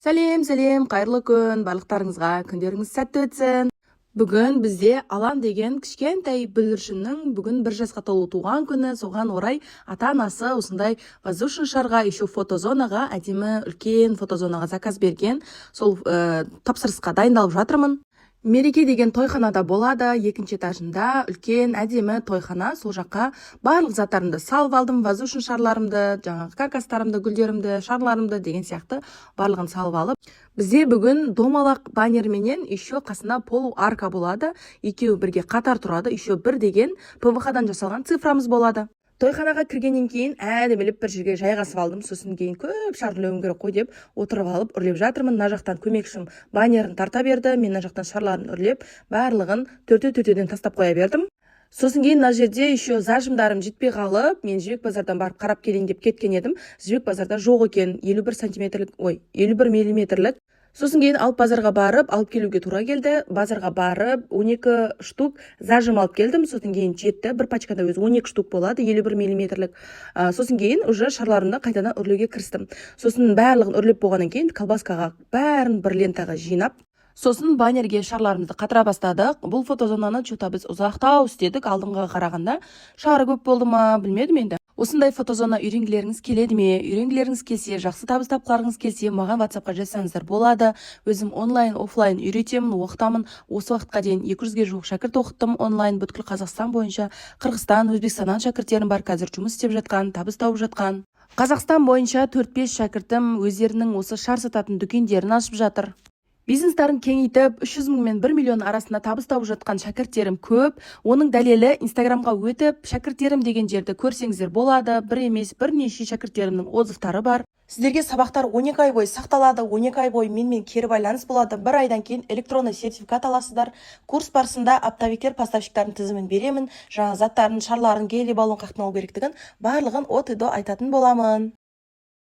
Сәлем, қайырлы күн, барлықтарыңызға күндеріңіз сәтті өтсін. Бүгін бізде Алан деген кішкентай бүлдіршіннің бүгін 1 жасқа толу туған күні, соған орай ата-анасы осындай воздушный шарға, еще фотозонаға, әдемі үлкен фотозонаға заказ берген. Сол тапсырысқа дайындалып жатырмын. Мереке деген тойханада болады, екінші этажында үлкен әдемі тойхана. Сол жаққа барлық заттарымды салып алдым, воздушный шарларымды, жаңағы каркастарымды, гүлдерімді, шарларымды деген сияқты барлығын салып алып. Бізде бүгін домалақ баннерменен еще қасына полуарка болады. Екеуі бірге қатар тұрады, еще 1 деген ПВХ-дан жасалған цифрамыз болады. Тойханаға кіргеннен кейін әдемілеп бір жерге жайғасып алдым. Сосын кейін көп шар үрлеуім керек қой деп отырып алып үрлеп жатырмын. Мына жақтан көмекшім баннерін тарта берді. Мен мына жақтан шарларын үрлеп, барлығын төртеден тастап қоя бердім. Сосын кейін мына жерде еще зажимдарым жетпей қалып, мен Жібек базардан барып қарап келейін деп кеткен едім. Жібек базарда жоқ екен, 51 миллиметрлік. Сосын кейін алып базарға барып, алып келуге тура келді. Базарға барып, 12 штук зажим алып келдім. Сосын кейін жетті. Bir пачкада өзі 12 штук болады, 51 миллиметрлік. Сосын кейін уже шарларымды қайтадан үрлеуге кірістім. Сосын барлығын үрлеп болғаннан кейін колбаскаға бәрін бір лентаға жинап, сосын баннерге шарларымызды қатыра бастадық. Бұл фотозонаны чута біз ұзақтау істедік. Алдыңға қарағанда шары көп болды ма, білмедім енді. Осындай фотозона үйренгілеріңіз келеді ме? Үйренгілеріңіз келсе, жақсы табыс тапқыларыңыз келсе, маған WhatsApp-қа жазсаңыздар болады. Өзім онлайн, офлайн үйретемін, оқытамын. Осы уақытқа дейін 200-ге жуық шәкірт оқыттым онлайн, бүткіл Қазақстан бойынша. Қырғызстан, Өзбекстаннан шәкірттерім бар, қазір жұмыс істеп жатқан, табыс тауып жатқан. Қазақстан бойынша 4-5 шәкіртім өздерінің осы шар сататын дүкендерін ашып жатыр. Бизнестарын кеңейтіп, 300 мың мен 1 миллион арасында табыс тауып жатқан шәкірттерім көп. Оның дәлелі Инстаграмға өтіп, шәкірттерім деген жерді көрсеңіздер болады. Бір емес, бірнеше шәкірттерімнің отзывтары бар. Сіздерге сабақтар 12 ай бойы сақталады, 12 ай бойы менімен кері байланыс болады. 1 айдан кейін электронный сертификат аласыздар. Курс барысында оптовиктер поставщиктардың тізімін беремін. Жаңа заттарын, шарларын, гели баллон қақтың алу керектігін барлығын от-до айтатын боламын.